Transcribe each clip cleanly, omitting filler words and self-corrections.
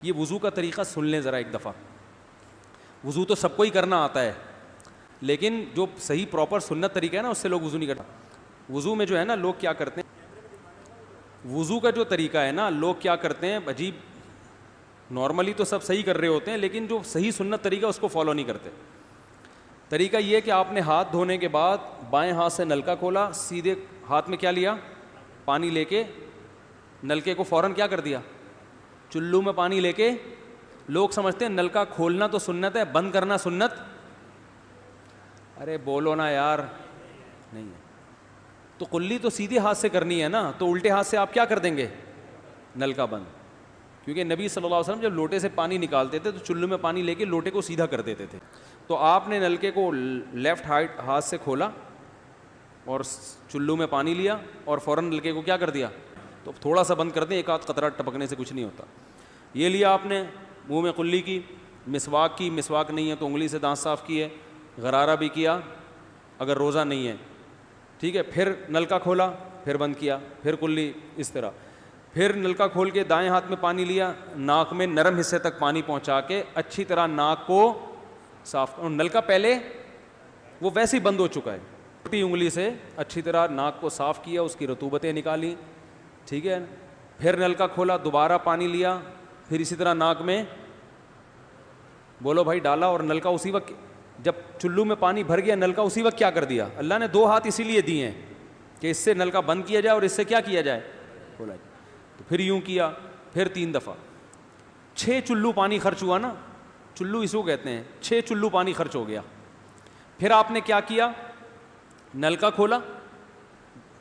یہ وضو کا طریقہ سن لیں ذرا ایک دفعہ. وضو تو سب کو ہی کرنا آتا ہے, لیکن جو صحیح پراپر سنت طریقہ ہے نا اس سے لوگ وضو نہیں کرتے. وضو میں جو ہے نا لوگ کیا کرتے ہیں, وضو کا جو طریقہ ہے نا لوگ کیا کرتے ہیں عجیب, نارملی تو سب صحیح کر رہے ہوتے ہیں لیکن جو صحیح سنت طریقہ اس کو فالو نہیں کرتے. طریقہ یہ کہ آپ نے ہاتھ دھونے کے بعد بائیں ہاتھ سے نلکا کھولا, سیدھے ہاتھ میں کیا لیا, پانی لے کے نلکے کو فوراً کیا کر دیا, چلو میں پانی لے کے. لوگ سمجھتے ہیں نلکا کھولنا تو سنت ہے, بند کرنا سنت. ارے بولو نا یار, نہیں ہے. تو کلی تو سیدھے ہاتھ سے کرنی ہے نا, تو الٹے ہاتھ سے آپ کیا کر دیں گے, نلکا بند. کیونکہ نبی صلی اللہ علیہ وسلم جب لوٹے سے پانی نکالتے تھے تو چلو میں پانی لے کے لوٹے کو سیدھا کر دیتے تھے. تو آپ نے نلکے کو لیفٹ ہاتھ سے کھولا اور چلو میں پانی لیا اور فوراً نلکے کو کیا کر دیا, تو تھوڑا سا بند کر دیں, ایک آدھ قطرہ ٹپکنے سے کچھ نہیں ہوتا. یہ لیا آپ نے, منہ میں کلی کی, مسواک کی, مسواک نہیں ہے تو انگلی سے دانت صاف کیے, غرارہ بھی کیا اگر روزہ نہیں ہے, ٹھیک ہے. پھر نلکا کھولا, پھر بند کیا, پھر کلی, اس طرح. پھر نلکا کھول کے دائیں ہاتھ میں پانی لیا, ناک میں نرم حصے تک پانی پہنچا کے اچھی طرح ناک کو صاف. اور نلکا پہلے وہ ویسے ہی بند ہو چکا ہے, چھوٹی انگلی سے اچھی طرح ناک کو صاف کیا, اس کی رطوبتیں نکالی, ٹھیک ہے. پھر نلکا کھولا, دوبارہ پانی لیا, پھر اسی طرح ناک میں بولو بھائی ڈالا, اور نلکا اسی وقت جب چلو میں پانی بھر گیا نلکا اسی وقت کیا کر دیا. اللہ نے 2 ہاتھ اسی لیے دیے ہیں کہ اس سے نلکا بند کیا جائے اور اس سے کیا کیا جائے, کھولا جائے. تو پھر یوں کیا, پھر 3 دفعہ. 6 چلو پانی خرچ ہوا نا, چلو اس کو کہتے ہیں, 6 چلو پانی خرچ ہو گیا. پھر آپ نے کیا کیا, نلکا کھولا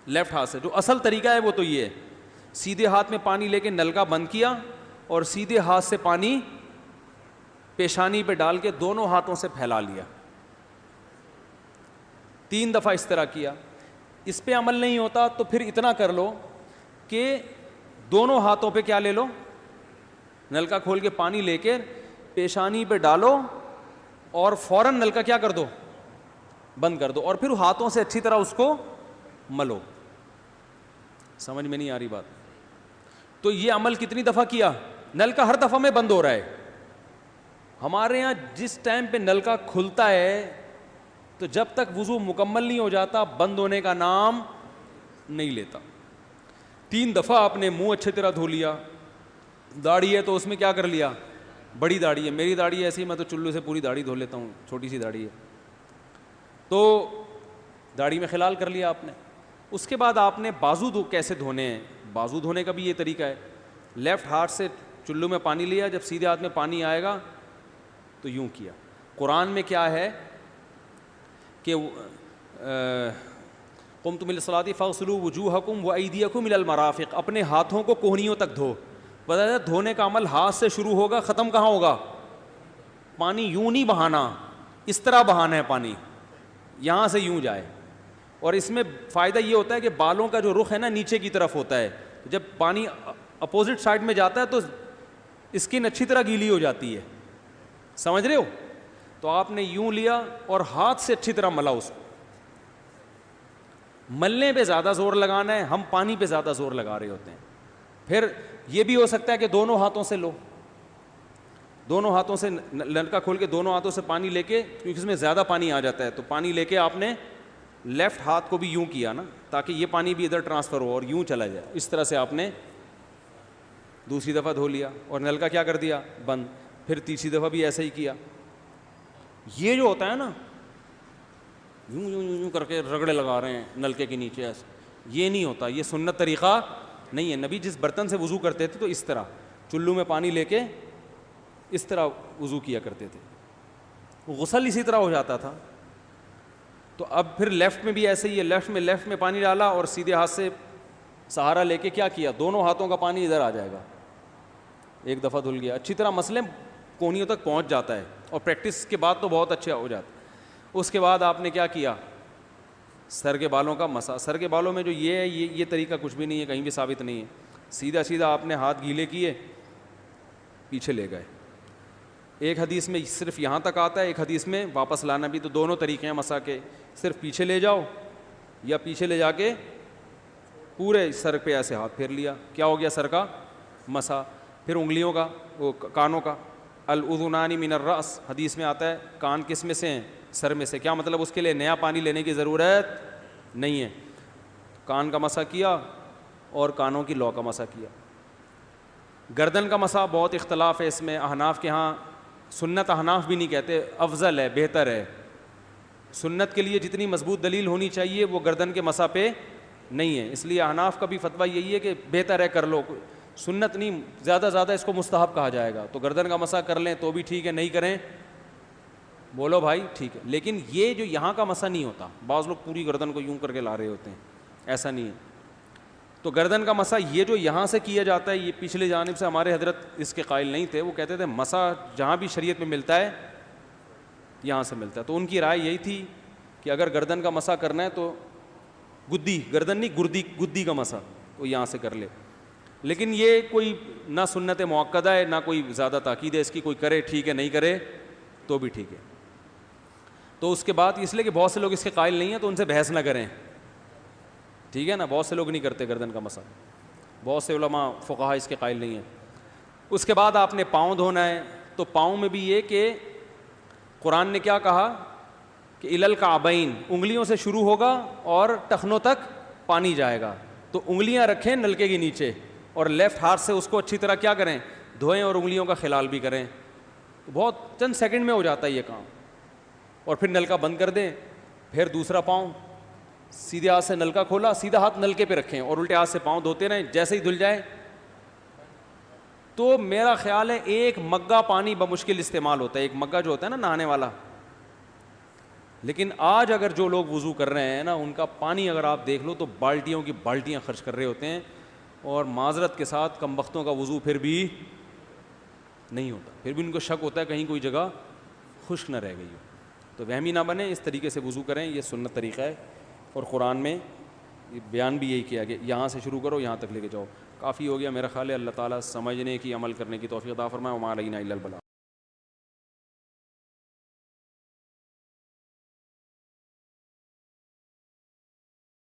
لیفٹ ہاتھ سے. جو اصل طریقہ ہے وہ تو یہ ہے, سیدھے ہاتھ میں پانی لے کے نلکا بند کیا اور سیدھے ہاتھ سے پانی پیشانی پہ ڈال کے دونوں ہاتھوں سے پھیلا لیا. 3 دفعہ اس طرح کیا. اس پہ عمل نہیں ہوتا تو پھر اتنا کر لو کہ دونوں ہاتھوں پہ کیا لے لو, نلکا کھول کے پانی لے کے پیشانی پہ ڈالو اور فوراً نلکا کیا کر دو, بند کر دو, اور پھر ہاتھوں سے اچھی طرح اس کو ملو. سمجھ میں نہیں آ رہی بات؟ تو یہ عمل کتنی دفعہ کیا, نلکا ہر دفعہ میں بند ہو رہا ہے. ہمارے یہاں جس ٹائم پہ نلکا کھلتا ہے تو جب تک وضو مکمل نہیں ہو جاتا بند ہونے کا نام نہیں لیتا. 3 دفعہ آپ نے منہ اچھی طرح دھو لیا. داڑھی ہے تو اس میں کیا کر لیا, بڑی داڑھی ہے, میری داڑھی ہے ایسی, میں تو چلو سے پوری داڑھی دھو لیتا ہوں, چھوٹی سی داڑھی ہے, تو داڑھی میں خلال کر لیا آپ نے. اس کے بعد آپ نے بازو کیسے دھونے ہیں, بازو دھونے کا بھی یہ طریقہ ہے. لیفٹ ہاتھ سے چلو میں پانی لیا, جب سیدھے ہاتھ میں پانی آئے گا تو یوں کیا. قرآن میں کیا ہے کہ قمتم الی الصلاۃ فاغسلوا وجوہکم وایدیکم الی المرافق, اپنے ہاتھوں کو کوہنیوں تک دھو. بتا ہے دھونے کا عمل ہاتھ سے شروع ہوگا, ختم کہاں ہوگا, پانی یوں نہیں بہانا, اس طرح بہانا ہے پانی, یہاں سے یوں جائے. اور اس میں فائدہ یہ ہوتا ہے کہ بالوں کا جو رخ ہے نا نیچے کی طرف ہوتا ہے, جب پانی اپوزٹ سائڈ میں جاتا ہے تو اسکن اچھی طرح گیلی ہو جاتی ہے. سمجھ رہے ہو؟ تو آپ نے یوں لیا اور ہاتھ سے اچھی طرح ملا اس کو. ملنے پہ زیادہ زور لگانا ہے, ہم پانی پہ زیادہ زور لگا رہے ہوتے ہیں. پھر یہ بھی ہو سکتا ہے کہ دونوں ہاتھوں سے لو, دونوں ہاتھوں سے نلکا کھول کے دونوں ہاتھوں سے پانی لے کے, کیونکہ اس میں زیادہ پانی آ جاتا ہے, تو پانی لے کے آپ نے لیفٹ ہاتھ کو بھی یوں کیا نا تاکہ یہ پانی بھی ادھر ٹرانسفر ہو اور یوں چلا جائے. اس طرح سے آپ نے دوسری دفعہ دھو لیا اور نلکا کیا کر دیا, بند. پھر تیسری دفعہ بھی ایسا ہی کیا. یہ جو ہوتا ہے نا یوں یوں یوں یوں کر کے رگڑے لگا رہے ہیں نلکے کے نیچے ایسے, یہ نہیں ہوتا, یہ سنت طریقہ نہیں ہے. نبی جس برتن سے وضو کرتے تھے تو اس طرح چلو میں پانی لے کے اس طرح وضو کیا کرتے تھے, غسل اسی طرح ہو جاتا تھا. تو اب پھر لیفٹ میں بھی ایسے ہی ہے, لیفٹ میں پانی ڈالا اور سیدھے ہاتھ سے سہارا لے کے کیا کیا, دونوں ہاتھوں کا پانی ادھر آ جائے گا. ایک دفعہ دھل گیا, اچھی طرح مسئلے کونیوں تک پہنچ جاتا ہے, اور پریکٹس کے بعد تو بہت اچھا ہو جاتا ہے. اس کے بعد آپ نے کیا کیا, سر کے بالوں کا مسا. سر کے بالوں میں جو یہ ہے یہ طریقہ کچھ بھی نہیں ہے, کہیں بھی ثابت نہیں ہے. سیدھا سیدھا آپ نے ہاتھ گیلے کیے, پیچھے لے گئے. ایک حدیث میں صرف یہاں تک آتا ہے, ایک حدیث میں واپس لانا بھی. تو دونوں طریقے ہیں مسا کے, صرف پیچھے لے جاؤ یا پیچھے لے جا کے پورے سر پہ ایسے ہاتھ پھیر لیا, کیا ہو گیا, سر کا مسا. پھر انگلیوں کا، وہ کانوں کا، الاذنان من الراس، حدیث میں آتا ہے کان کس میں سے ہیں؟ سر میں سے. کیا مطلب اس کے لیے نیا پانی لینے کی ضرورت نہیں ہے. کان کا مسح کیا اور کانوں کی لو کا مسح کیا. گردن کا مسح بہت اختلاف ہے اس میں. احناف کے ہاں سنت، احناف بھی نہیں کہتے، افضل ہے، بہتر ہے. سنت کے لیے جتنی مضبوط دلیل ہونی چاہیے وہ گردن کے مسح پہ نہیں ہے، اس لیے احناف کا بھی فتویٰ یہی ہے کہ بہتر ہے کر لو، سنت نہیں، زیادہ زیادہ اس کو مستحب کہا جائے گا. تو گردن کا مسح کر لیں تو بھی ٹھیک ہے، نہیں کریں بولو بھائی ٹھیک ہے. لیکن یہ جو یہاں کا مسح نہیں ہوتا، بعض لوگ پوری گردن کو یوں کر کے لا رہے ہوتے ہیں، ایسا نہیں ہے. تو گردن کا مسح یہ جو یہاں سے کیا جاتا ہے، یہ پچھلے جانب سے ہمارے حضرت اس کے قائل نہیں تھے. وہ کہتے تھے مسح جہاں بھی شریعت میں ملتا ہے یہاں سے ملتا ہے. تو ان کی رائے یہی تھی کہ اگر گردن کا مسح کرنا ہے تو گدی، گردن نہیں گدی کا مسح وہ یہاں سے کر لے. لیکن یہ کوئی نہ سنت مؤکدہ ہے نہ کوئی زیادہ تاکید ہے اس کی، کوئی کرے ٹھیک ہے، نہیں کرے تو بھی ٹھیک ہے. تو اس کے بعد اس لیے کہ بہت سے لوگ اس کے قائل نہیں ہیں تو ان سے بحث نہ کریں، ٹھیک ہے نا. بہت سے لوگ نہیں کرتے گردن کا مسح، بہت سے علماء فقہا اس کے قائل نہیں ہیں. اس کے بعد آپ نے پاؤں دھونا ہے. تو پاؤں میں بھی یہ کہ قرآن نے کیا کہا کہ الی الکعبین، انگلیوں سے شروع ہوگا اور ٹخنوں تک پانی جائے گا. تو انگلیاں رکھیں نلکے کے نیچے اور لیفٹ ہاتھ سے اس کو اچھی طرح کیا کریں، دھوئیں اور انگلیوں کا خلال بھی کریں. بہت چند سیکنڈ میں ہو جاتا ہے یہ کام. اور پھر نلکا بند کر دیں. پھر دوسرا پاؤں سیدھے ہاتھ سے نلکا کھولا، سیدھا ہاتھ نلکے پہ رکھیں اور الٹے ہاتھ سے پاؤں دھوتے رہیں. جیسے ہی دھل جائے تو میرا خیال ہے ایک مگا پانی بمشکل استعمال ہوتا ہے، ایک مگا جو ہوتا ہے نا نہانے والا. لیکن آج اگر جو لوگ وضو کر رہے ہیں نا، ان کا پانی اگر آپ دیکھ لو تو بالٹیوں کی بالٹیاں خرچ کر رہے ہوتے ہیں، اور معذرت کے ساتھ کم بختوں کا وضو پھر بھی نہیں ہوتا. پھر بھی ان کو شک ہوتا ہے کہیں کوئی جگہ خشک نہ رہ گئی ہو. تو وہمی نہ بنے، اس طریقے سے وضو کریں، یہ سنت طریقہ ہے. اور قرآن میں بیان بھی یہی کیا کہ یہاں سے شروع کرو یہاں تک لے کے جاؤ. کافی ہو گیا میرا خیال ہے. اللہ تعالیٰ سمجھنے کی، عمل کرنے کی توفیق عطا فرمائے. وما علینا الا البلاغ.